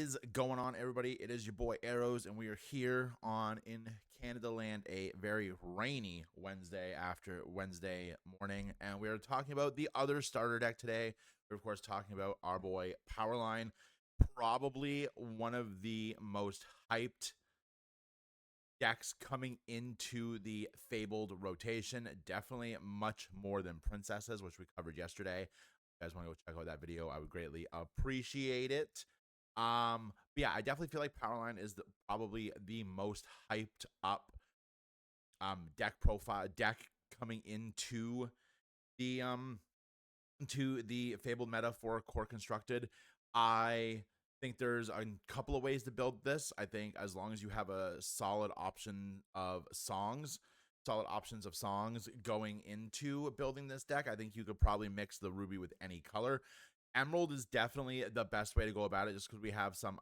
is going on, everybody? It is your boy Arrows, and we are here on in Canada land a very rainy Wednesday after Wednesday morning, and we are talking about the other starter deck today. We're of course talking about our boy Powerline, probably one of the most hyped decks coming into the Fabled rotation. Definitely much more than Princesses, which we covered yesterday. If you guys want to go check out that video, I would greatly appreciate it. But yeah, I definitely feel like Powerline is probably the most hyped up deck coming the into the Fabled meta for core constructed. I think there's a couple of ways to build this. I think as long as you have a solid options of songs going into building this deck, I think you could probably mix the ruby with any color. Emerald is definitely the best way to go about it, just because we have some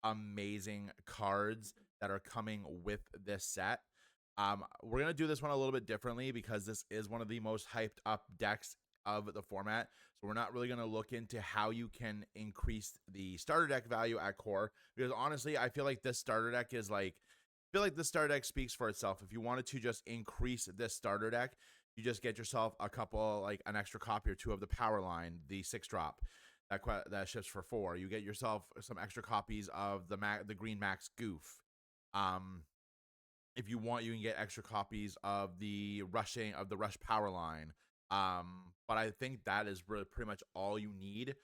amazing cards that are coming with this set. We're gonna do this one a little bit differently because this is one of the most hyped up decks of the format. So we're not really going to look into how you can increase the starter deck value at core, because honestly, I feel like this starter deck this starter deck speaks for itself. If you wanted to just increase this starter deck, you just get yourself a couple, like an extra copy or two of the Powerline, the 6-drop that ships for 4. You get yourself some extra copies of the green Max Goof. If you want, you can get extra copies of the Rush Powerline. But I think that is really pretty much all you need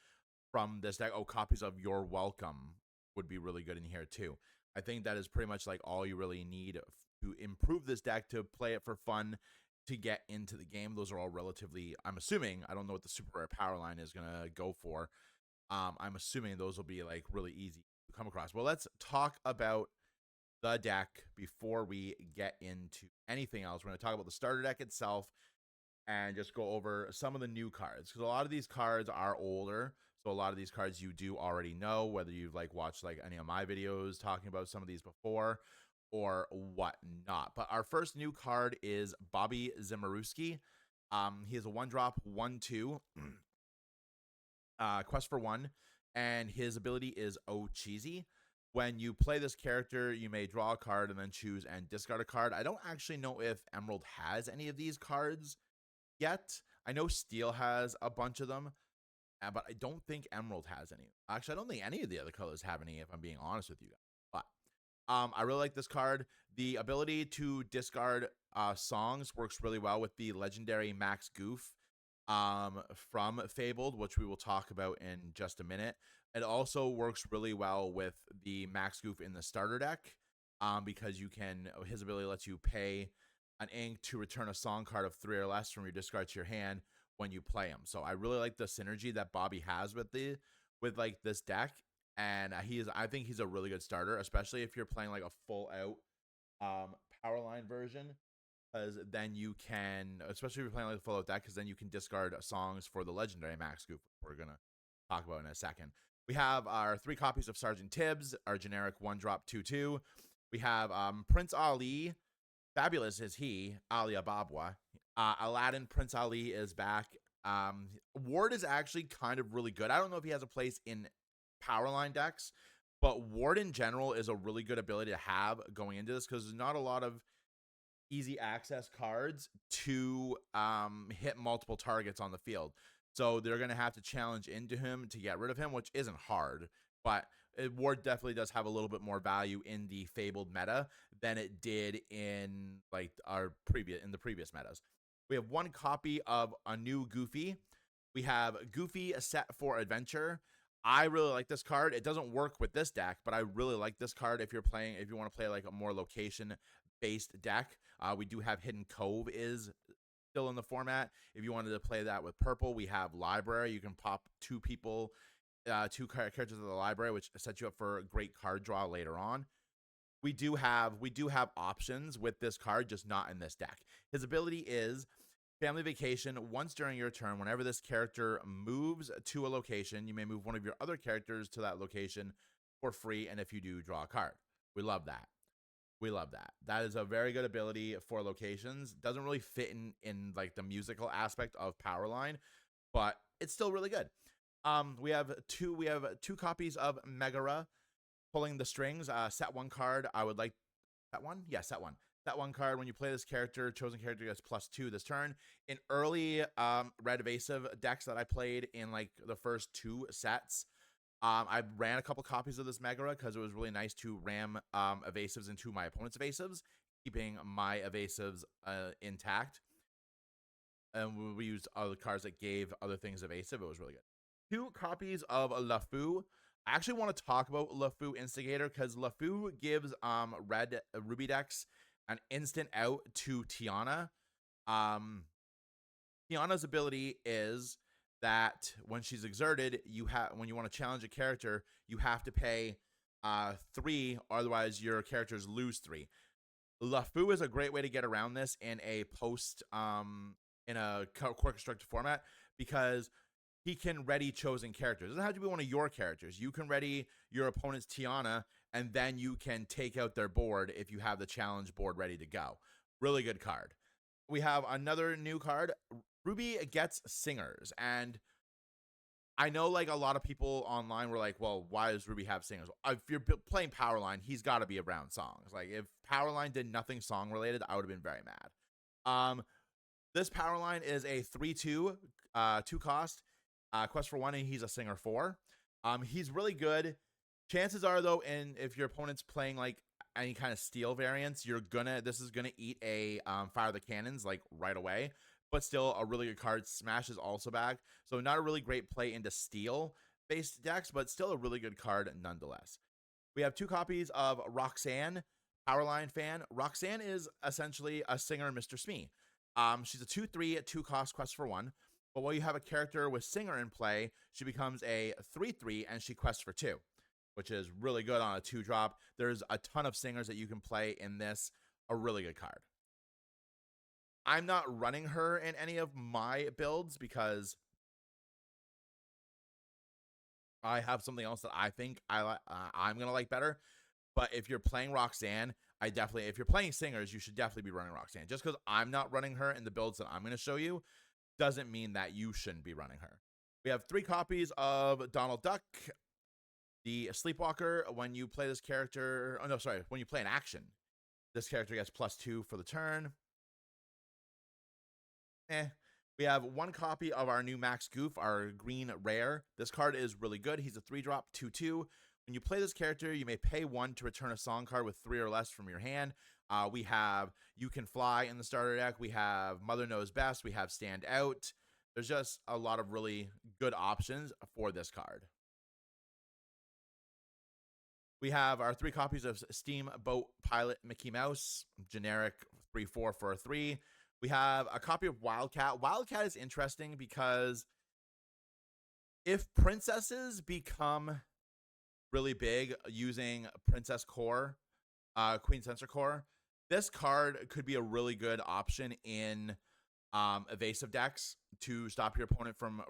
from this deck. Oh, copies of Your Welcome would be really good in here too. I think that is pretty much like all you really need to improve this deck, to play it for fun, to get into the game. Those are all relatively, I'm assuming, I don't know what the super rare power line is going to go for. I'm assuming those will be like really easy to come across. Well, let's talk about the deck before we get into anything else. We're going to talk about the starter deck itself and just go over some of the new cards, because a lot of these cards are older. So a lot of these cards you do already know, whether you've like watched like any of my videos talking about some of these before or whatnot. But our first new card is Bobby Zimmerowski. He is a 1-drop 1/2 quest for 1, and his ability is Oh Cheesy. When you play this character, you may draw a card and then choose and discard a card. I don't actually know if Emerald has any of these cards yet. I know Steel has a bunch of them, but I don't think Emerald has any. Actually, I don't think any of the other colors have any, if I'm being honest with you guys. But I really like this card. The ability to discard songs works really well with the legendary Max Goof from Fabled, which we will talk about in just a minute. It also works really well with the Max Goof in the starter deck, because his ability lets you pay an ink to return a song card of 3 or less from your discard to your hand when you play him. So I really like the synergy that Bobby has with like this deck, and I think he's a really good starter, especially if you're playing like a full out Powerline version, because then you can, especially if you're playing like a full out deck, because then you can discard songs for the legendary Max Goof, we're gonna talk about in a second. We have our 3 copies of Sergeant Tibbs, our generic 1-drop 2/2. We have Prince Ali. Fabulous is he, Ali Ababwa. Aladdin Prince Ali is back. Ward is actually kind of really good. I don't know if he has a place in Powerline decks, but Ward in general is a really good ability to have going into this, because there's not a lot of easy access cards to hit multiple targets on the field. So they're going to have to challenge into him to get rid of him, which isn't hard. But Ward definitely does have a little bit more value in the Fabled meta than it did in like the previous metas. We have 1 copy of a new Goofy. We have Goofy set for adventure. I really like this card. It doesn't work with this deck, but I really like this card if you want to play like a more location based deck. We do have Hidden Cove is still in the format. If you wanted to play that with purple, we have Library. You can pop 2 characters of the library, which sets you up for a great card draw later on. We do have options with this card, just not in this deck. His ability is Family Vacation. Once during your turn, whenever this character moves to a location, you may move one of your other characters to that location for free, and if you do, draw a card. We love that. That is a very good ability for locations. Doesn't really fit in like the musical aspect of Powerline, but it's still really good. We have two copies of Megara, pulling the strings. Set one card. I would like that one. Yeah, set one. That one card. When you play this character, chosen character gets +2 this turn. In early red evasive decks that I played in like the first two sets, I ran a couple copies of this Megara because it was really nice to ram evasives into my opponent's evasives, keeping my evasives intact. And we used other cards that gave other things evasive. It was really good. Two copies of LeFou. I actually want to talk about LeFou Instigator because LeFou gives red Ruby decks an instant out to Tiana. Tiana's ability is that when she's exerted, when you want to challenge a character, you have to pay 3, otherwise your characters lose 3. LeFou is a great way to get around this in a in a core constructed format because he can ready chosen characters. It doesn't have to be one of your characters. You can ready your opponent's Tiana, and then you can take out their board if you have the challenge board ready to go. Really good card. We have another new card. Ruby gets singers, and I know like a lot of people online were like, well, why does Ruby have singers? If you're playing Powerline, he's got to be around songs. Like if Powerline did nothing song related, I would have been very mad. This Powerline is a 3/2, 2 cost, quest for 1, and he's a singer 4. He's really good. Chances are though, if your opponent's playing like any kind of steel variants, this is gonna eat a fire the cannons like right away. But still a really good card. Smash is also back, so not a really great play into steel based decks, but still a really good card nonetheless. We have 2 copies of Roxanne, Powerline fan. Roxanne is essentially a singer, Mr. Smee. She's a 2/3 2 cost quest for 1. But while you have a character with singer in play, she becomes a 3/3 and she quests for 2, which is really good on a 2-drop. There's a ton of singers that you can play in this. A really good card. I'm not running her in any of my builds because I have something else that I think I'm gonna like better. But if you're playing Roxanne, if you're playing singers, you should definitely be running Roxanne. Just because I'm not running her in the builds that I'm going to show you doesn't mean that you shouldn't be running her. We have 3 copies of Donald Duck, the Sleepwalker. When you play this character, when you play an action, this character gets +2 for the turn. We have 1 copy of our new Max Goof, our green rare. This card is really good. He's a 3-drop 2/2. When you play this character, you may pay 1 to return a song card with 3 or less from your hand. We have You Can Fly in the starter deck. We have Mother Knows Best. We have Stand Out. There's just a lot of really good options for this card. We have our 3 copies of Steamboat Pilot Mickey Mouse, generic 3/4 for a 3. We have a copy of Wildcat. Wildcat is interesting because if princesses become really big using Princess Core, Queen Sensor Core, this card could be a really good option in evasive decks to stop your opponent from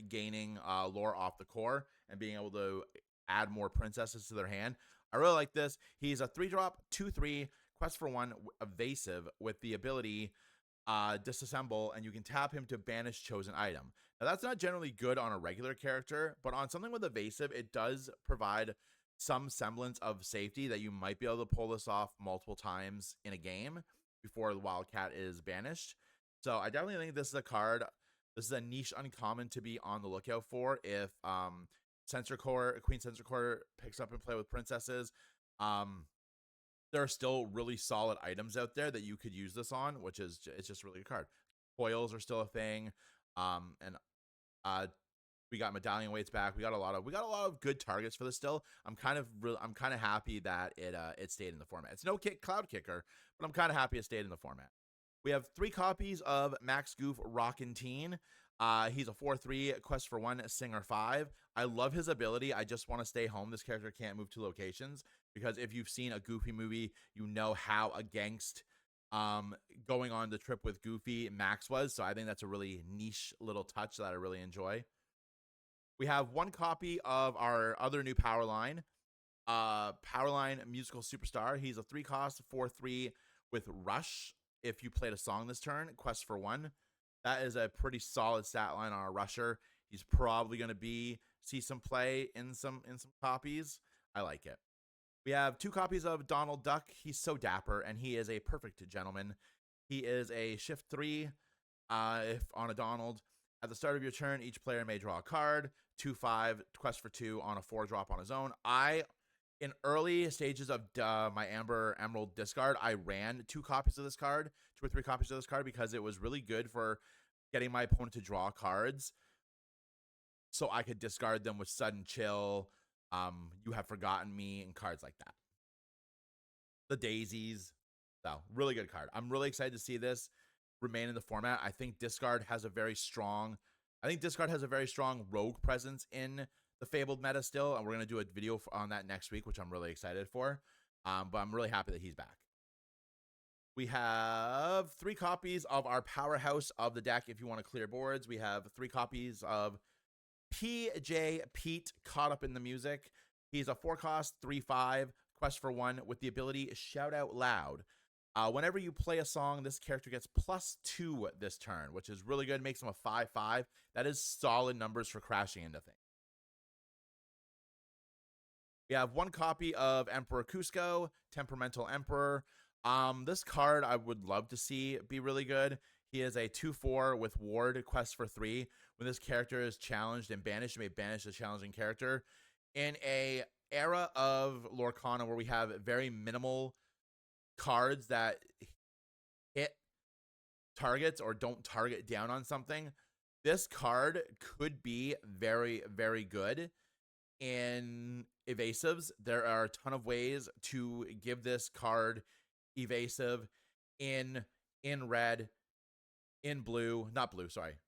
gaining lore off the core and being able to add more princesses to their hand. I really like this. He's a 3-drop 2/3 quest for 1 evasive with the ability disassemble, and you can tap him to banish chosen item. Now that's not generally good on a regular character, but on something with evasive, it does provide some semblance of safety that you might be able to pull this off multiple times in a game before the Wildcat is banished. So I definitely think this is a card. This is a niche uncommon to be on the lookout for if Queen Sensor Core picks up and play with princesses. There are still really solid items out there that you could use this on, which is it's just a really good card. Coils are still a thing, and we got medallion weights back. We got a lot of good targets for this still. I'm kind of happy that it stayed in the format. It's no cloud kicker, but I'm kind of happy it stayed in the format. We have 3 copies of Max Goof Rockin' Teen. He's a 4/3 quest for 1 singer 5. I love his ability. I just want to stay home. This character can't move to locations because if you've seen a Goofy movie, you know how against going on the trip with Goofy Max was. So I think that's a really niche little touch that I really enjoy. We have 1 copy of our other new Powerline, Powerline Musical Superstar. He's a 3 cost 4/3 with Rush. If you played a song this turn, quest for 1. That is a pretty solid stat line on a rusher. He's probably going to see some play in some copies. I like it. We have 2 copies of Donald Duck. He's so dapper, and he is a perfect gentleman. He is a shift 3 if on a Donald. At the start of your turn, each player may draw a card. 2/5, quest for 2 on a 4-drop on his own. In early stages of my Amber Emerald discard, I ran 2 copies of this card, 2 or 3 copies of this card, because it was really good for getting my opponent to draw cards so I could discard them with Sudden Chill, You Have Forgotten Me, and cards like that. The Daisies. So, really good card. I'm really excited to see this remain in the format. I think discard has a very strong rogue presence in the Fabled meta still, and we're going to do a video on that next week, which I'm really excited for. But I'm really happy that he's back. We have 3 copies of our powerhouse of the deck if you want to clear boards. We have 3 copies of PJ Pete, Caught Up in the Music. He's a 4-cost, 3/5, quest for 1 with the ability Shout Out Loud. Whenever you play a song, this character gets +2 this turn, which is really good. Makes him a 5/5. That is solid numbers for crashing into things. We have 1 copy of Emperor Cusco, Temperamental Emperor. This card I would love to see be really good. He is a 2/4 with Ward, quest for 3. When this character is challenged and banished, you may banish the challenging character. In a era of Lorcana where we have very minimal cards that hit targets or don't target down on something, this card could be very, very good. In evasives, there are a ton of ways to give this card evasive in red, in blue, not blue, sorry,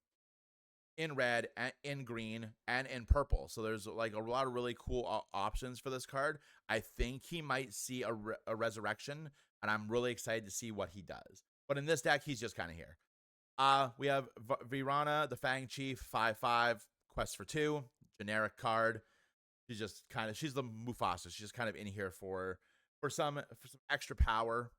in red, and in green, and in purple. So there's like a lot of really cool options for this card. I think he might see a resurrection, and I'm really excited to see what he does. But in this deck, he's just kind of here. We have Virana, the Fang Chief, 5/5, quest for 2, generic card. She's the Mufasa. She's just kind of in here for some extra power.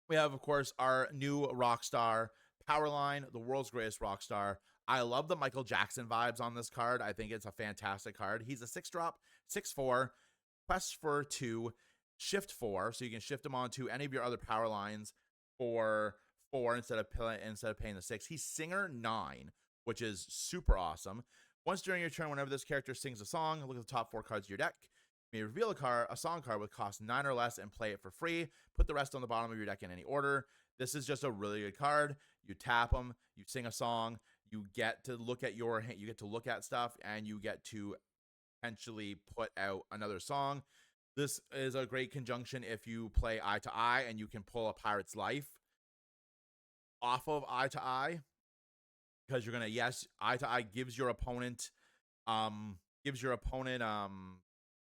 We have, of course, our new rock star, Powerline, the world's greatest rock star. I love the Michael Jackson vibes on this card. I think it's a fantastic card. He's a 6-drop, 6/4, quest for 2, shift 4, so you can shift him onto any of your other power lines for 4 instead of paying the 6. He's Singer 9, which is super awesome. Once during your turn, whenever this character sings a song, look at the top 4 cards of your deck. You may reveal a song card with cost 9 or less and play it for free. Put the rest on the bottom of your deck in any order. This is just a really good card. You tap them, you sing a song, you get to look at stuff, and you get to potentially put out another song. This is a great conjunction if you play Eye to Eye and you can pull a Pirate's Life off of Eye to Eye, because you're gonna Eye to Eye gives your opponent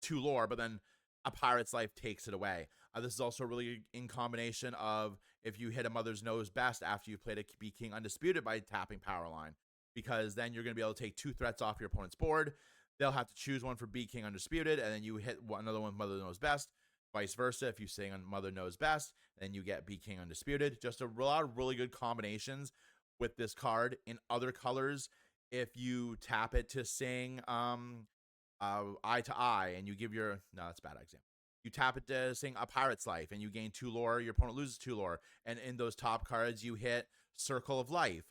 2 lore, but then a Pirate's Life takes it away. This is also really in combination of if you hit a Mother's Knows Best after you played a Be King Undisputed by tapping Powerline, because then you're going to be able to take 2 threats off your opponent's board. They'll have to choose one for Be King Undisputed, and then you hit another one with Mother Knows Best. Vice versa, if you sing on Mother Knows Best, then you get Be King Undisputed. Just a lot of really good combinations with this card in other colors. If you tap it to sing Eye to Eye, and you give that's a bad example. You tap it to sing A Pirate's Life, and you gain 2 lore. Your opponent loses 2 lore. And in those top cards, you hit Circle of Life.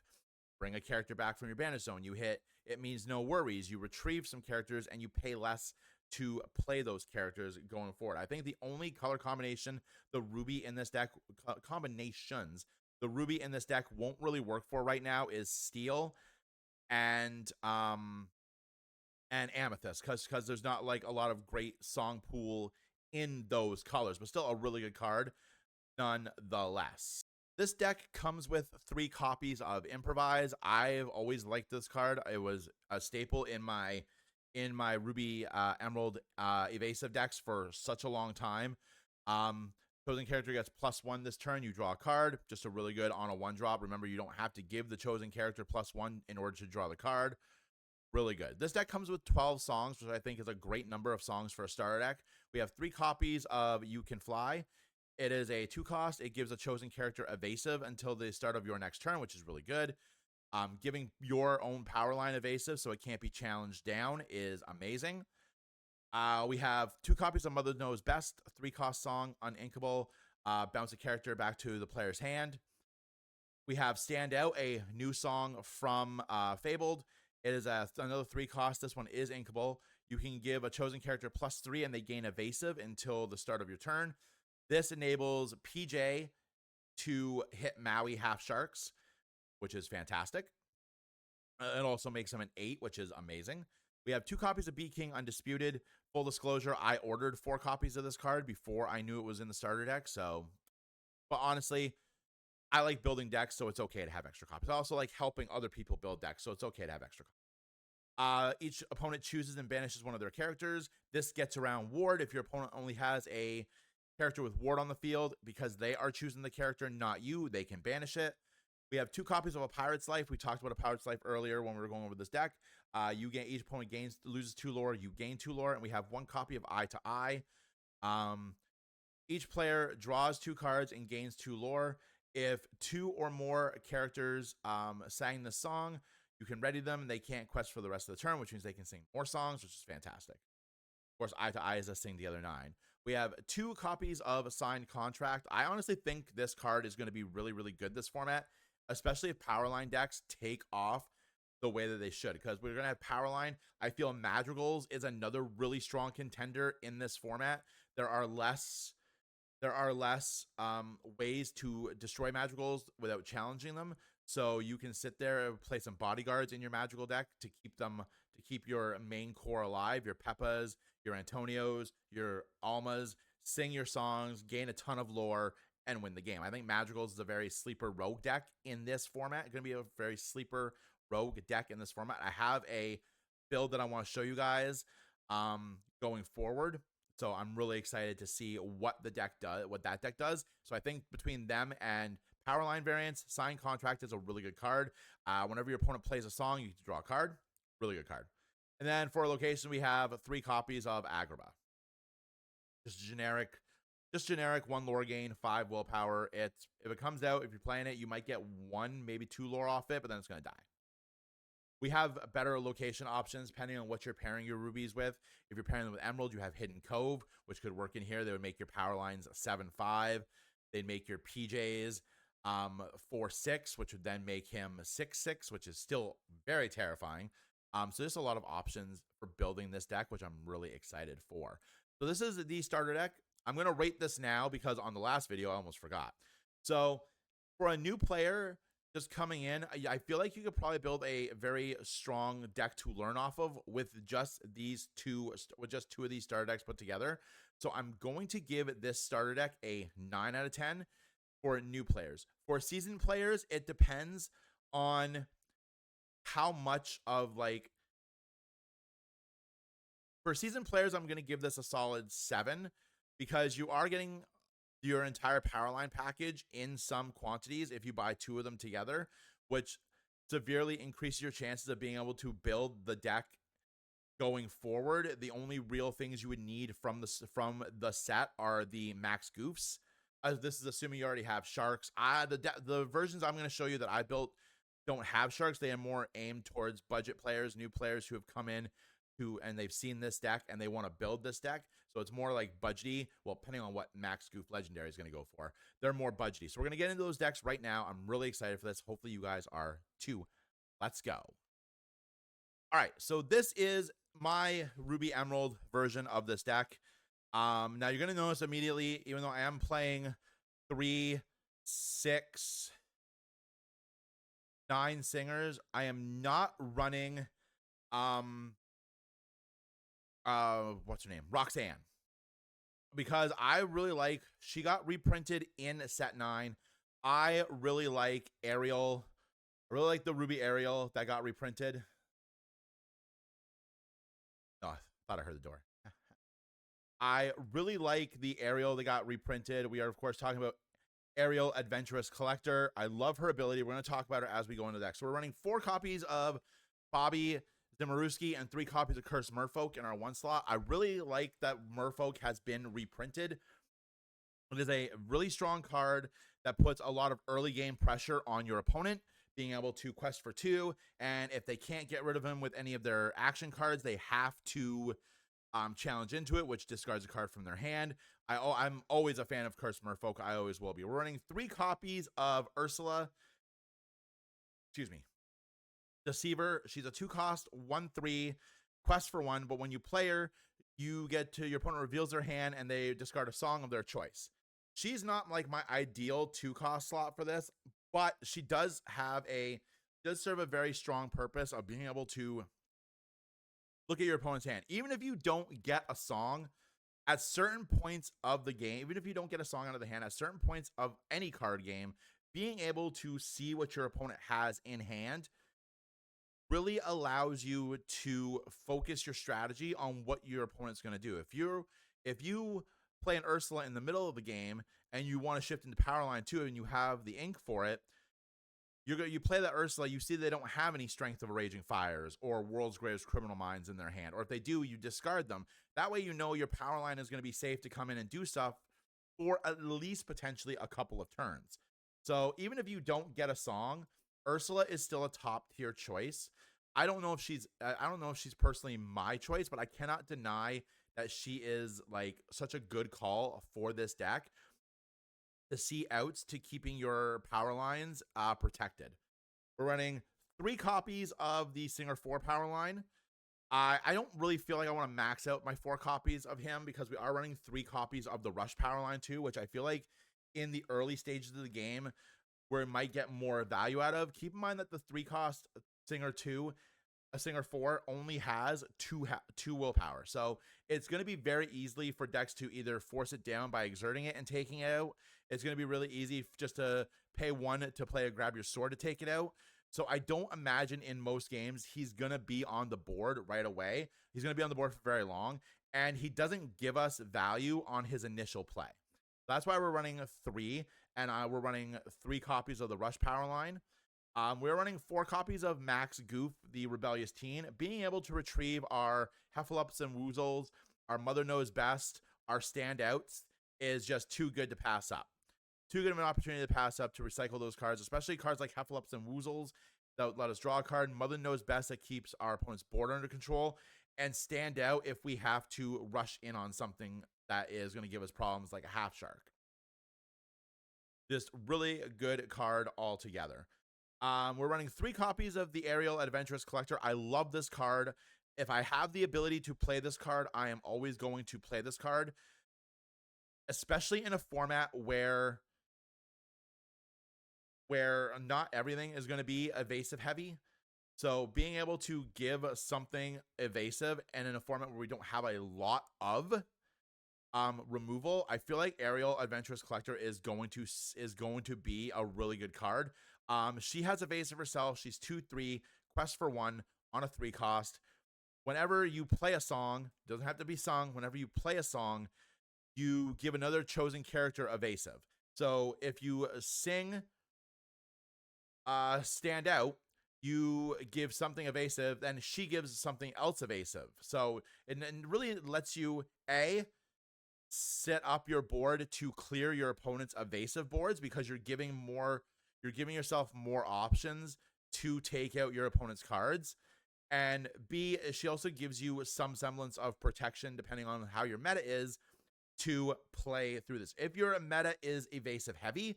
Bring a character back from your banish zone. You hit It Means No Worries. You retrieve some characters, and you pay less to play those characters going forward. I think the only color combination the Ruby in this deck won't really work for right now is Steel and Amethyst, because there's not like a lot of great song pool in those colors, but still a really good card nonetheless. This deck comes with 3 copies of Improvise. I've always liked this card. It was a staple in my Ruby Emerald evasive decks for such a long time. Chosen character gets +1 this turn. You draw a card. Just a really good on a 1-drop. Remember, you don't have to give the chosen character +1 in order to draw the card. Really good. This deck comes with 12 songs, which I think is a great number of songs for a starter deck. We have 3 copies of You Can Fly. It is a 2-cost. It gives a chosen character evasive until the start of your next turn, which is really good. Giving your own power line evasive so it can't be challenged down is amazing. We have 2 copies of Mother Knows Best, 3-cost song, uninkable, bounce a character back to the player's hand. We have Stand Out, a new song from Fabled. It is another 3-cost. This one is inkable. You can give a chosen character +3 and they gain evasive until the start of your turn. This enables PJ to hit Maui half sharks, which is fantastic. It also makes him an 8, which is amazing. We have 2 copies of Bee King Undisputed. Full disclosure, I ordered 4 copies of this card before I knew it was in the starter deck. So, but honestly, I like building decks, so it's okay to have extra copies. I also like helping other people build decks, so it's okay to have extra copies. Each opponent chooses and banishes one of their characters. This gets around Ward. If your opponent only has a character with Ward on the field, because they are choosing the character, not you, they can banish it. We have 2 copies of A Pirate's Life. We talked about A Pirate's Life earlier when we were going over this deck. Each opponent loses 2 lore. You gain 2 lore, and we have 1 copy of Eye to Eye. Each player draws 2 cards and gains 2 lore. If 2 or more characters sang the song, you can ready them. They can't quest for the rest of the turn, which means they can sing more songs, which is fantastic. Of course, Eye to Eye is a sing the other 9. We have 2 copies of Signed Contract. I honestly think this card is going to be really, really good this format, especially if Powerline decks take off the way that they should, because we're going to have Powerline. I feel Madrigals is another really strong contender in this format. There are less ways to destroy Madrigals without challenging them. So you can sit there and play some bodyguards in your Madrigal deck to keep your main core alive, your Peppas, your Antonios, your Almas, sing your songs, gain a ton of lore, and win the game. I think Madrigals is a very sleeper rogue deck in this format. It's going to be a very sleeper rogue deck in this format. I have a build that I want to show you guys going forward. So I'm really excited to see what that deck does. So I think between them and Powerline variants, Signed Contract is a really good card. Whenever your opponent plays a song, you get to draw a card. Really good card. And then for location, we have 3 copies of Agrabah. Just generic 1 lore gain, 5 willpower. If it comes out, if you're playing it, you might get 1, maybe 2 lore off it, but then it's going to die. We have better location options depending on what you're pairing your rubies with. If you're pairing them with Emerald, you have Hidden Cove, which could work in here. They would make your power lines 7/5. They'd make your PJs 4/6, which would then make him 6/6, which is still very terrifying. So there's a lot of options for building this deck, which I'm really excited for. So this is the starter deck. I'm going to rate this now because on the last video, I almost forgot. So for a new player just coming in, I feel like you could probably build a very strong deck to learn off of with just 2 of these starter decks put together. So I'm going to give this starter deck a 9 out of 10 for new players. For seasoned players, it depends on how much of for seasoned players, I'm going to give this a solid 7 because you are getting your entire Powerline package in some quantities if you buy 2 of them together, which severely increases your chances of being able to build the deck going forward. The only real things you would need from the set are the max goofs. This is assuming you already have sharks. The versions I'm going to show you that I built don't have sharks. They are more aimed towards budget players, new players who have come in and they've seen this deck and they want to build this deck. So it's more like budgety. Well, depending on what max goof legendary is going to go for, they're more budgety. So we're going to get into those decks right now. I'm really excited for this. Hopefully you guys are too. Let's go. All right, so this is my Ruby Emerald version of this deck. Now you're going to notice immediately, even though I am playing 3, 6, 9 singers, I am not running what's her name? Roxanne. Because I really like, she got reprinted in set 9. I really like Ariel. I really like the Ruby Ariel that got reprinted. Oh, I thought I heard the door. I really like the Ariel that got reprinted. We are, of course, talking about Ariel Adventurous Collector. I love her ability. We're going to talk about her as we go into the deck. So we're running 4 copies of Bobby Zimmerowski and 3 copies of Cursed Merfolk in our 1 slot. I really like that Merfolk has been reprinted. It is a really strong card that puts a lot of early game pressure on your opponent being able to quest for 2, and if they can't get rid of him with any of their action cards, they have to challenge into it, which discards a card from their hand. I'm always a fan of Curse Merfolk. I always will be. We're running 3 copies of Ursula. Excuse me. Deceiver. She's a 2-cost, 1/3, quest for 1, but when you play her, you get to your opponent reveals their hand and they discard a song of their choice. She's not like my ideal 2-cost slot for this, but she does serve a very strong purpose of being able to look at your opponent's hand. Even if you don't get a song at certain points of the game, even if you don't get a song out of the hand at certain points of any card game, being able to see what your opponent has in hand really allows you to focus your strategy on what your opponent's going to do. If you play an Ursula in the middle of the game and you want to shift into Powerline 2 and you have the ink for it, you play that Ursula, you see they don't have any Strength of Raging Fires or World's Greatest Criminal Minds in their hand, or if they do, you discard them. That way you know your Powerline is going to be safe to come in and do stuff for at least potentially a couple of turns. So even if you don't get a song, Ursula is still a top tier choice. I don't know if she's personally my choice, but I cannot deny that she is like such a good call for this deck to see outs to keeping your power lines protected. We're running 3 copies of the Singer 4 power line. I don't really feel like I want to max out my 4 copies of him because we are running 3 copies of the Rush power line too, which I feel like in the early stages of the game where it might get more value out of. Keep in mind that the 3-cost Singer 2, a Singer 4 only has 2 willpower. So it's going to be very easily for decks to either force it down by exerting it and taking it out. It's going to be really easy just to pay 1 to play a grab your sword to take it out. So I don't imagine in most games he's going to be on the board right away. He's going to be on the board for very long, and he doesn't give us value on his initial play. That's why we're running 3, and we're running 3 copies of the Rush power line. We're running 4 copies of Max Goof, the Rebellious Teen. Being able to retrieve our Heffalumps and Woozles, our Mother Knows Best, our standouts is just too good to pass up. Too good of an opportunity to pass up to recycle those cards, especially cards like Heffalumps and Woozles that let us draw a card. Mother Knows Best that keeps our opponent's board under control, and stand out if we have to rush in on something that is going to give us problems like a Half Shark. Just really a good card altogether. We're running 3 copies of the Aerial Adventurous Collector. I love this card. If I have the ability to play this card, I am always going to play this card, especially in a format where not everything is going to be evasive heavy. So being able to give something evasive and in a format where we don't have a lot of removal, I feel like Aerial Adventurous Collector is going to be a really good card. She has evasive herself. She's 2/3, quest for 1 on a 3-cost. Whenever you play a song, doesn't have to be sung. Whenever you play a song, you give another chosen character evasive. So if you sing Stand Out, you give something evasive, then she gives something else evasive. So it really lets you set up your board to clear your opponent's evasive boards, because you're giving yourself more options to take out your opponent's cards. And B, she also gives you some semblance of protection depending on how your meta is to play through this. If your meta is evasive heavy,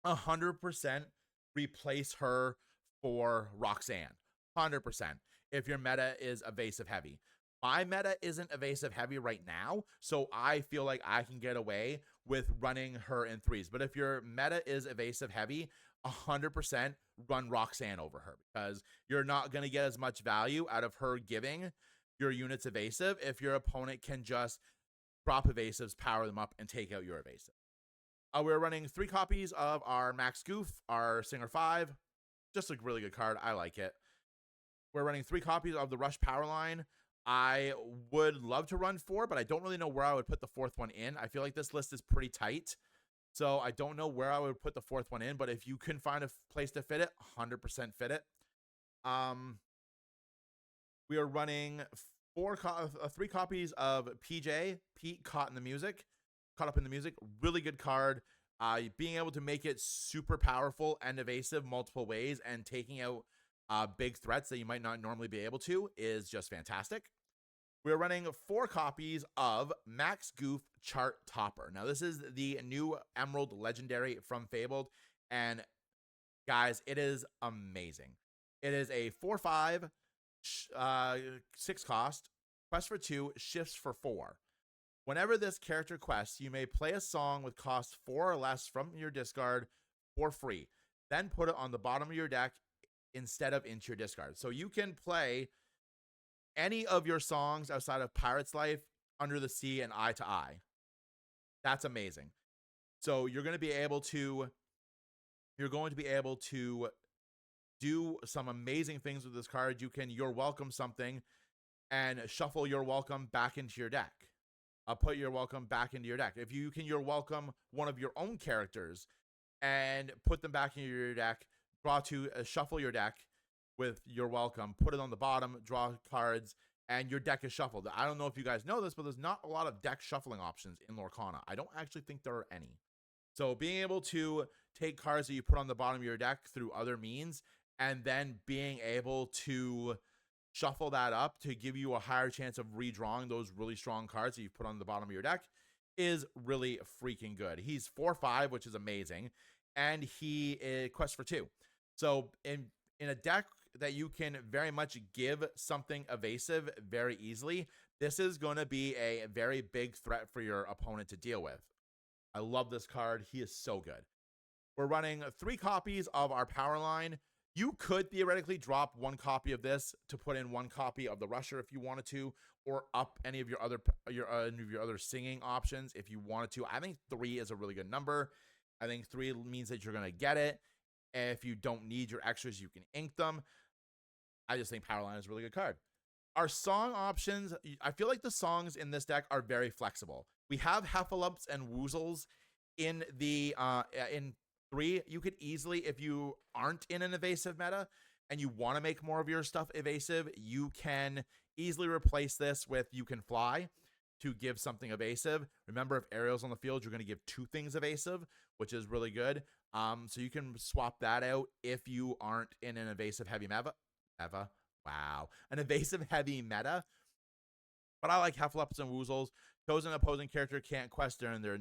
100% replace her for Roxanne. 100%. If your meta is evasive heavy. My meta isn't evasive heavy right now, so I feel like I can get away with running her in 3s. But if your meta is evasive heavy, 100% run Roxanne over her, because you're not going to get as much value out of her giving your units evasive if your opponent can just drop evasives, power them up, and take out your evasive. We're running 3 copies of our Max Goof, our Singer 5. Just a really good card. I like it. We're running 3 copies of the Rush power line. I would love to run 4, but I don't really know where I would put the 4th one in. I feel like this list is pretty tight, so I don't know where I would put the 4th one in, but if you can find a place to fit it, 100% fit it. We are running 3 copies of PJ, Pete Caught Up in the Music. Really good card. Being able to make it super powerful and evasive multiple ways and taking out big threats that you might not normally be able to is just fantastic. We're running 4 copies of Max Goof Chart Topper. Now, this is the new Emerald Legendary from Fabled, and guys, it is amazing. It is a 4/5, 6 cost, quest for 2, shifts for 4. Whenever this character quests, you may play a song with cost 4 or less from your discard for free. Then put it on the bottom of your deck instead of into your discard. So you can play any of your songs outside of Pirate's Life, Under the Sea, and Eye to Eye. That's amazing. So you're going to be able to do some amazing things with this card. You can You're Welcome something and shuffle You're Welcome back into your deck. Put You're Welcome back into your deck. If you can You're Welcome one of your own characters and put them back into your deck, draw to shuffle your deck with You're Welcome, put it on the bottom, draw cards, and your deck is shuffled. I don't know if you guys know this, but there's not a lot of deck shuffling options in Lorcana. I don't actually think there are any. So being able to take cards that you put on the bottom of your deck through other means, and then being able to shuffle that up to give you a higher chance of redrawing those really strong cards that you've put on the bottom of your deck is really freaking good. He's 4/5, which is amazing, and he quests for 2. So in a deck that you can very much give something evasive very easily, this is going to be a very big threat for your opponent to deal with. I love this card. He is so good. We're running 3 copies of our Powerline. You could theoretically drop 1 copy of this to put in 1 copy of the Rusher if you wanted to, or up any of your other singing options if you wanted to. I think 3 is a really good number. I think 3 means that you're going to get it. If you don't need your extras, you can ink them. I just think Powerline is a really good card. Our song options, I feel like the songs in this deck are very flexible. We have Heffalumps and Woozles in the in 3. You could easily, if you aren't in an evasive meta and you want to make more of your stuff evasive, you can easily replace this with You Can Fly to give something evasive. Remember, if Ariel's on the field, you're going to give 2 things evasive, which is really good. So you can swap that out if you aren't in an evasive heavy meta. Wow. An evasive heavy meta. But I like Heffalumps and Woozles. Chosen opposing character can't quest during their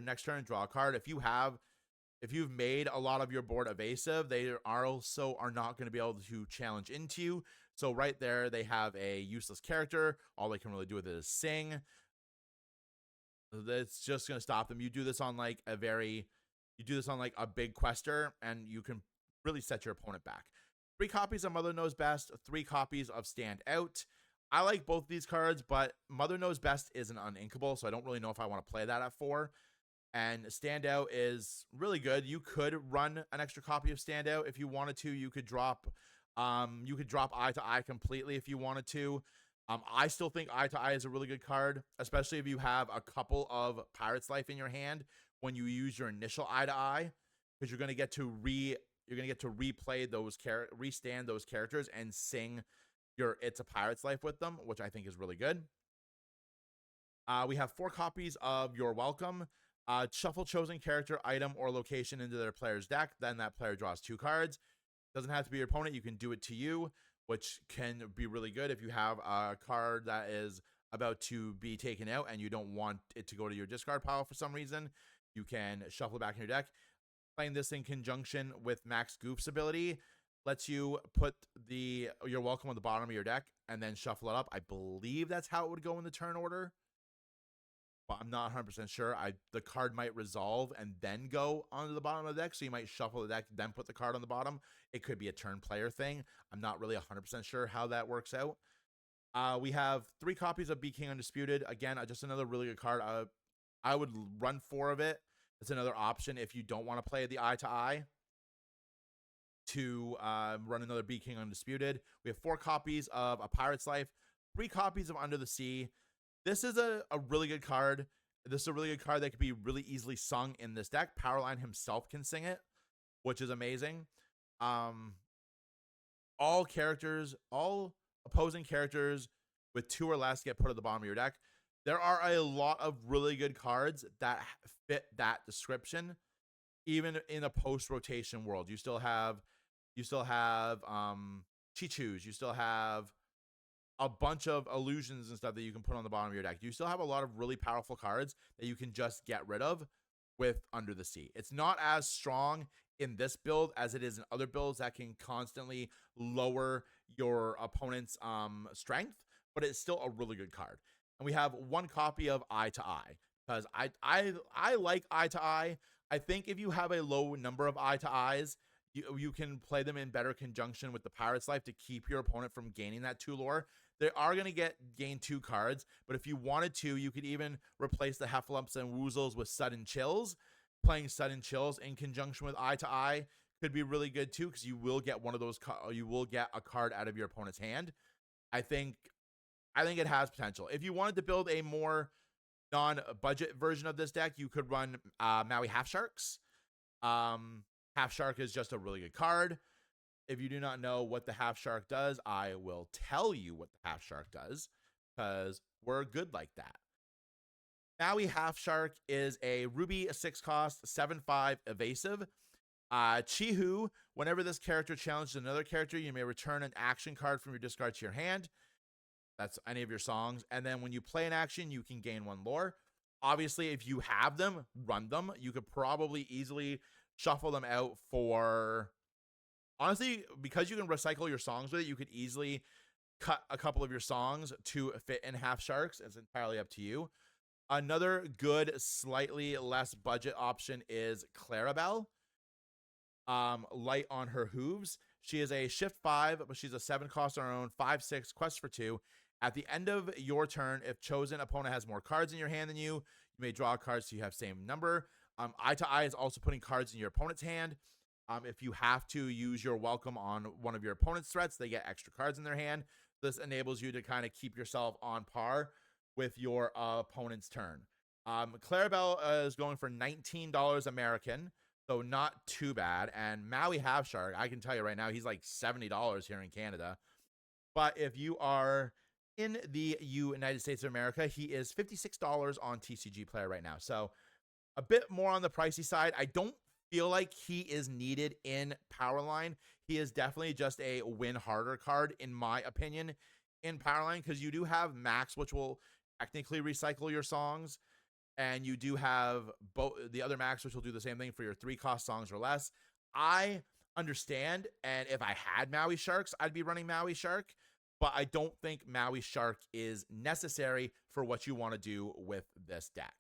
next turn, draw a card. If you've made a lot of your board evasive, they also are not going to be able to challenge into you. So right there, they have a useless character. All they can really do with it is sing. That's just going to stop them. You do this on like a big quester, and you can really set your opponent back. 3 copies of Mother Knows Best, 3 copies of Stand Out. I like both these cards, but Mother Knows Best is an uninkable, so I don't really know if I want to play that at 4. And Stand Out is really good. You could run an extra copy of Stand Out if you wanted to. You could drop Eye to Eye completely if you wanted to. I still think Eye to Eye is a really good card, especially if you have a couple of Pirate's Life in your hand when you use your initial Eye to Eye, because you're going to get to replay those restand those characters and sing your It's a Pirate's Life with them, which I think is really good. We have 4 copies of You're Welcome. Shuffle chosen character, item, or location into their player's deck. Then that player draws 2 cards. Doesn't have to be your opponent. You can do it to you, which can be really good if you have a card that is about to be taken out and you don't want it to go to your discard pile for some reason. You can shuffle it back in your deck. Playing this in conjunction with Max Goof's ability lets you put You're Welcome on the bottom of your deck and then shuffle it up. I believe that's how it would go in the turn order, but I'm not 100% sure. The card might resolve and then go onto the bottom of the deck, so you might shuffle the deck, then put the card on the bottom. It could be a turn player thing. I'm not really 100% sure how that works out. We have 3 copies of Be King Undisputed. Again, just another really good card. I would run 4 of it. It's another option if you don't want to play the Eye to Eye to run another Be King Undisputed. We have 4 copies of A Pirate's Life, 3 copies of Under the Sea. This is a really good card. This is a really good card that could be really easily sung in this deck. Powerline himself can sing it, which is amazing. All opposing characters with 2 or less get put at the bottom of your deck. There are a lot of really good cards that fit that description, even in a post rotation world. You still have Chichus, you still have a bunch of illusions and stuff that you can put on the bottom of your deck. You still have a lot of really powerful cards that you can just get rid of with Under the Sea. It's not as strong in this build as it is in other builds that can constantly lower your opponent's strength, but it's still a really good card. And we have one copy of Eye to Eye because I like Eye to Eye. I think if you have a low number of Eye to Eyes, you can play them in better conjunction with the Pirate's Life to keep your opponent from gaining that 2 lore. They are going to gain 2 cards, but if you wanted to, you could even replace the Heffalumps and Woozles with Sudden Chills. Playing Sudden Chills in conjunction with Eye to Eye could be really good too, because you will get one of those. You will get a card out of your opponent's hand. I think it has potential. If you wanted to build a more non-budget version of this deck, you could run Maui Half Sharks. Half Shark is just a really good card. If you do not know what the Half Shark does, I will tell you what the Half Shark does, because we're good like that. Maui Half Shark is a Ruby 6-cost, 7/5 evasive. Chihu, whenever this character challenges another character, you may return an action card from your discard to your hand. That's any of your songs. And then when you play an action, you can gain 1 lore. Obviously, if you have them, run them. You could probably easily shuffle them out for... Honestly, because you can recycle your songs with it, you could easily cut a couple of your songs to fit in Half Sharks. It's entirely up to you. Another good, slightly less budget option is Clarabelle. Light on her hooves. She is a shift 5, but she's a 7-cost on her own, 5/6, quest for 2. At the end of your turn, if chosen opponent has more cards in your hand than you may draw cards so you have same number. Eye to Eye is also putting cards in your opponent's hand. If you have to use your welcome on one of your opponent's threats, they get extra cards in their hand. This enables you to kind of keep yourself on par with your opponent's turn. Clarabelle is going for $19 American, so not too bad. And Maui Half Shark, I can tell you right now, he's like $70 here in Canada. But if you are in the United States of America, he is $56 on TCG Player right now. So a bit more on the pricey side. I don't feel like he is needed in Powerline. He is definitely just a win harder card, in my opinion, in Powerline, because you do have Max, which will technically recycle your songs, and you do have both the other Max, which will do the same thing for your 3-cost songs or less. I understand, and if I had Maui Sharks, I'd be running Maui Shark, but I don't think Maui Shark is necessary for what you want to do with this deck.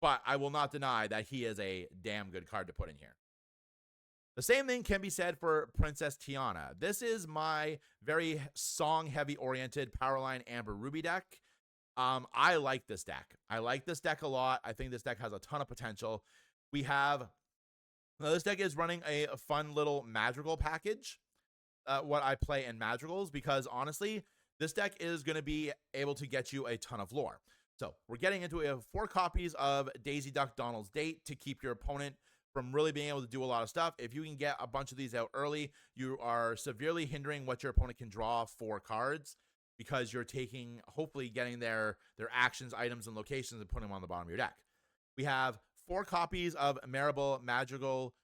But I will not deny that he is a damn good card to put in here. The same thing can be said for Princess Tiana. This is my very song-heavy oriented Powerline Amber Ruby deck. I like this deck. I like this deck a lot. I think this deck has a ton of potential. This deck is running a fun little Madrigal package. What I play in Madrigals, because honestly, this deck is going to be able to get you a ton of lore. So we're getting into it. We have 4 copies of Daisy Duck Donald's Date to keep your opponent from really being able to do a lot of stuff. If you can get a bunch of these out early, you are severely hindering what your opponent can draw for cards, because you're hopefully getting their actions, items, and locations and putting them on the bottom of your deck. We have 4 copies of Maribel Madrigal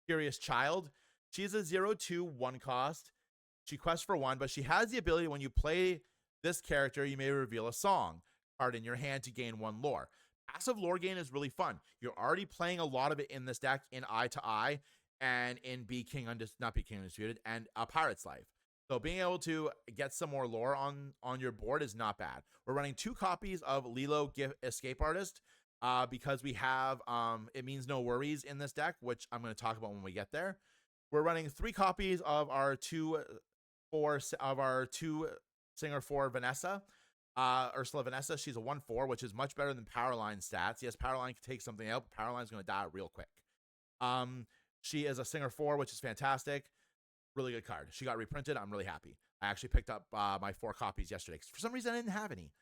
Curious Child. She's a 0/2 1-cost. She quests for 1, but she has the ability, when you play this character, you may reveal a song card in your hand to gain 1 lore. Passive lore gain is really fun. You're already playing a lot of it in this deck in Eye to Eye and in not Be King Undisputed, and a Pirate's Life. So being able to get some more lore on your board is not bad. We're running 2 copies of Lilo Escape Artist because we have It Means No Worries in this deck, which I'm going to talk about when we get there. We're running 3 copies of our 2 Singer 4 Vanessa. Ursula Vanessa, she's a 1/4, which is much better than Powerline stats. Yes, Powerline can take something out, but Powerline's going to die real quick. She is a Singer 4, which is fantastic. Really good card. She got reprinted. I'm really happy. I actually picked up my 4 copies yesterday, because for some reason I didn't have any.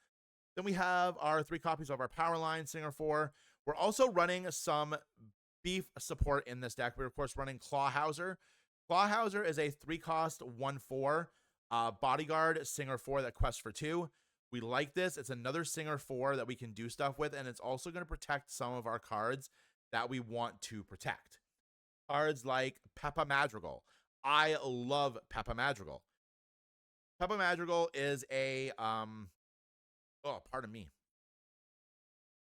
Then we have our 3 copies of our Powerline Singer 4. We're also running some beef support in this deck. We're, of course, running Clawhauser. Clawhauser is a 3-cost 1/4 bodyguard Singer 4 that quests for 2. We like this. It's another Singer 4 that we can do stuff with, and it's also going to protect some of our cards that we want to protect. Cards like Peppa Madrigal. I love Peppa Madrigal. Peppa Madrigal is a pardon me,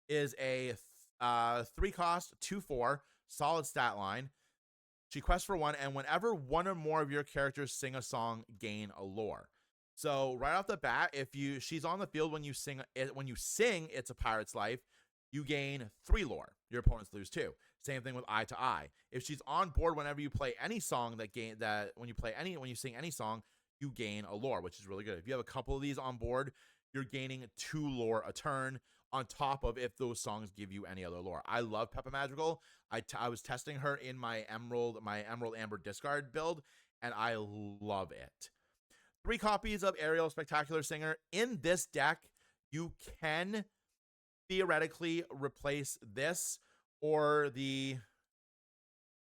is a 3 cost 2/4 solid stat line. She quests for 1, and whenever one or more of your characters sing a song, gain a lore. So right off the bat, if she's on the field when you sing It's a Pirate's Life, you gain 3 lore. Your opponents lose 2. Same thing with Eye to Eye. If she's on board whenever you play any song when you sing any song, you gain a lore, which is really good. If you have a couple of these on board, you're gaining 2 lore a turn on top of if those songs give you any other lore. I love Peppa Madrigal. I was testing her in my Emerald Amber discard build, and I love it. 3 copies of Ariel Spectacular Singer. In this deck, you can theoretically replace this or the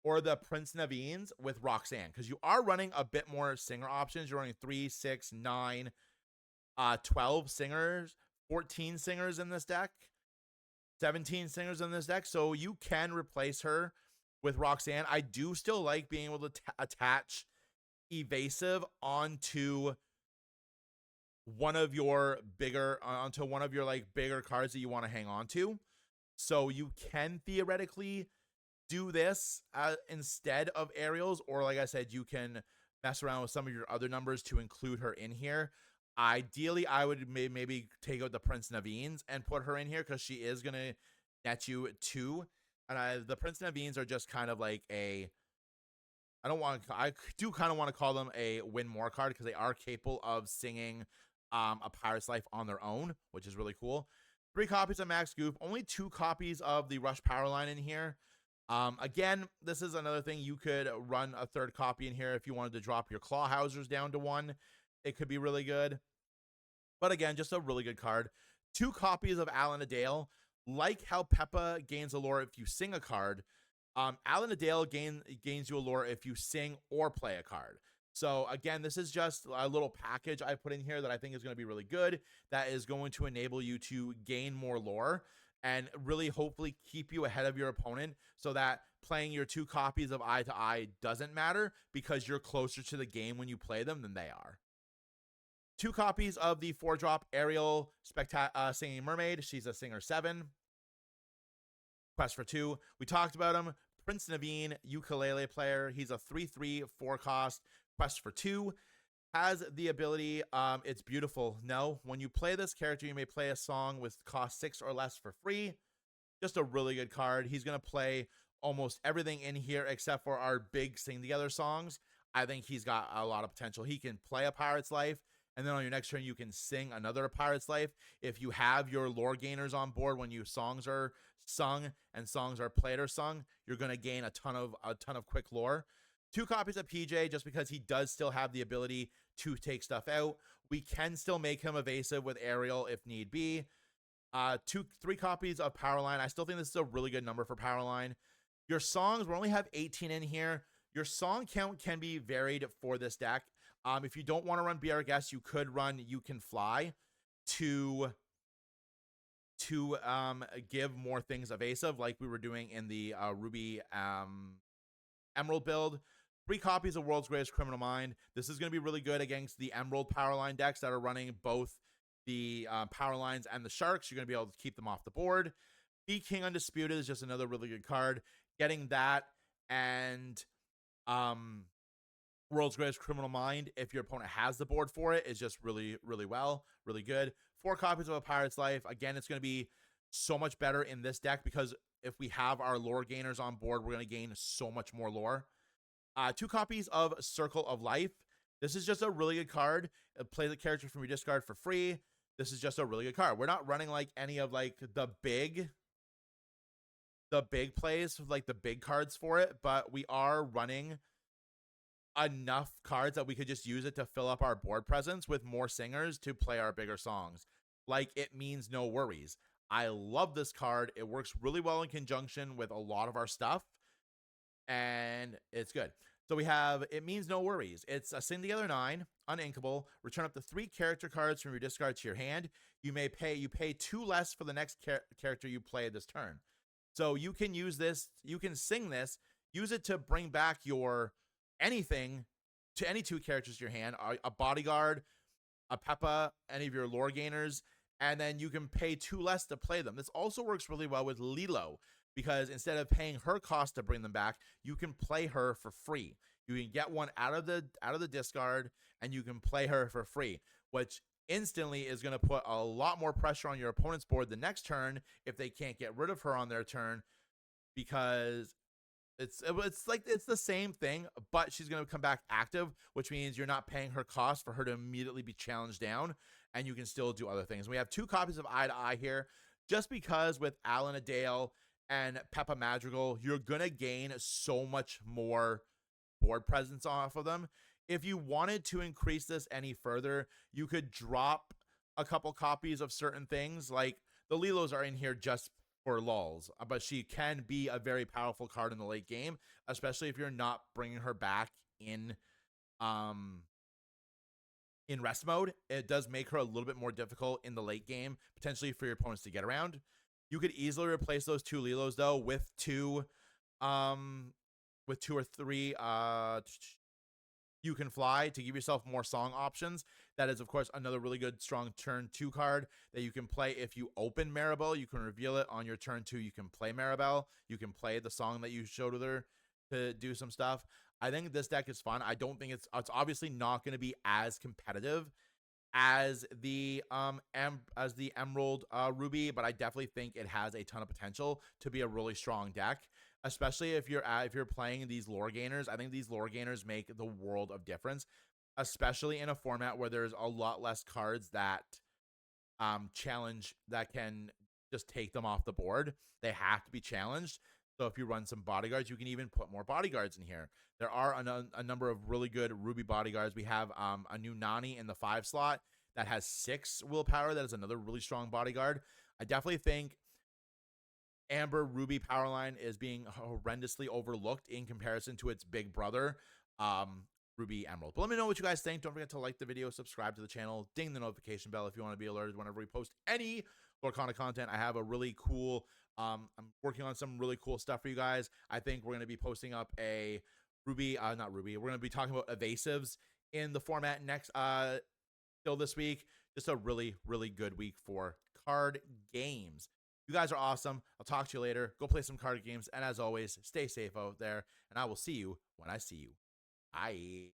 Prince Naveen's with Roxanne, because you are running a bit more singer options. You're running 3, 6, 9, 12 singers, 14 singers in this deck, 17 singers in this deck. So you can replace her with Roxanne. I do still like being able to attach Evasive onto one of your bigger cards that you want to hang on to. So you can theoretically do this instead of Ariel's, or like I said, you can mess around with some of your other numbers to include her in here. Ideally, I would maybe take out the Prince Naveen's and put her in here, because she is going to net you 2. And the Prince Naveen's are just kind of like I do kind of want to call them a win more card, because they are capable of singing a Pirate's Life on their own, which is really cool. 3 copies of Max Goof, only 2 copies of the Rush Powerline in here. Again, this is another thing. You could run a 3rd copy in here if you wanted to drop your Clawhousers down to 1. It could be really good. But again, just a really good card. 2 copies of Alan Adale. Like how Peppa gains a lore if you sing a card, Alan Adale gains you a lore if you sing or play a card. So again, this is just a little package I put in here that I think is going to be really good. That is going to enable you to gain more lore and really hopefully keep you ahead of your opponent, so that playing your 2 copies of Eye to Eye doesn't matter, because you're closer to the game when you play them than they are. 2 copies of the 4-drop Ariel Singing Mermaid. She's a Singer 7. Quest for 2. We talked about him. Prince Naveen, ukulele player. He's a 3/3, 4 cost. Quest for 2. Has the ability, It's Beautiful. No, when you play this character, you may play a song with cost 6 or less for free. Just a really good card. He's going to play almost everything in here except for our big Sing Together songs. I think he's got a lot of potential. He can play a Pirate's Life, and then on your next turn, you can sing another Pirate's Life. If you have your lore gainers on board when songs are sung and songs are played or sung, you're going to gain a ton of quick lore. 2 copies of PJ, just because he does still have the ability to take stuff out. We can still make him evasive with Ariel if need be. 3 copies of Powerline. I still think this is a really good number for Powerline. Your songs, we only have 18 in here. Your song count can be varied for this deck. If you don't want to run Be Our Guest, you could run You Can Fly to give more things evasive, like we were doing in the Ruby Emerald build. 3 copies of World's Greatest Criminal Mind. This is going to be really good against the Emerald Powerline decks that are running both the Powerlines and the Sharks. You're going to be able to keep them off the board. Be King Undisputed is just another really good card. Getting that and World's Greatest Criminal Mind, if your opponent has the board for it, is just really, really good. 4 copies of A Pirate's Life. Again, it's going to be so much better in this deck, because if we have our lore gainers on board, we're going to gain so much more lore. 2 copies of Circle of Life. This is just a really good card. Play the character from your discard for free. This is just a really good card. We're not running like any of like the big plays, like the big cards for it, but we are running enough cards that we could just use it to fill up our board presence with more singers to play our bigger songs. Like It Means No Worries. I love this card. It works really well in conjunction with a lot of our stuff, and it's good. So we have It Means No Worries. It's a Sing Together 9. uninkable. Return up to 3 character cards from your discard to your hand. You pay 2 less for the next character you play this turn. So you can use this, you can sing this, use it to bring back your anything to any 2 characters in your hand, a bodyguard, a Peppa, any of your lore gainers, and then you can pay 2 less to play them. This also works really well with Lilo, because instead of paying her cost to bring them back, you can play her for free. You can get one out of the discard, and you can play her for free, which instantly is going to put a lot more pressure on your opponent's board the next turn if they can't get rid of her on their turn, because it's like it's the same thing, but she's going to come back active, which means you're not paying her cost for her to immediately be challenged down, and you can still do other things. We have 2 copies of Eye to Eye here, just because with Alan Adale and Peppa Madrigal, you're going to gain so much more board presence off of them. If you wanted to increase this any further, you could drop a couple copies of certain things. Like the Lilos are in here just for lulz, but she can be a very powerful card in the late game, especially if you're not bringing her back in rest mode. It does make her a little bit more difficult in the late game, potentially for your opponents to get around. You could easily replace those 2 Lilos though with 2 or 3 You Can Fly to give yourself more song options. That is, of course, another really good strong turn 2 card that you can play. If you open Maribel, you can reveal it on your turn 2. You can play Maribel. You can play the song that you showed with her to do some stuff. I think this deck is fun. I don't think it's obviously not going to be as competitive as the Emerald Ruby, but I definitely think it has a ton of potential to be a really strong deck, especially if you're playing these lore gainers. I think these lore gainers make the world of difference, especially in a format where there's a lot less cards that challenge, that can just take them off the board. They have to be challenged. So if you run some bodyguards, you can even put more bodyguards in here. There are a number of really good Ruby bodyguards. We have a new Nani in the 5 slot that has 6 willpower. That is another really strong bodyguard. I definitely think Amber Ruby Powerline is being horrendously overlooked in comparison to its big brother, Ruby Emerald. But let me know what you guys think. Don't forget to like the video, subscribe to the channel, ding the notification bell if you want to be alerted whenever we post any Lorcana content. I have a really cool, I'm working on some really cool stuff for you guys. I think we're going to be posting up a Ruby, not Ruby, we're going to be talking about evasives in the format next, still this week. Just a really, really good week for card games. You guys are awesome. I'll talk to you later. Go play some card games. And as always, stay safe out there. And I will see you when I see you. Bye.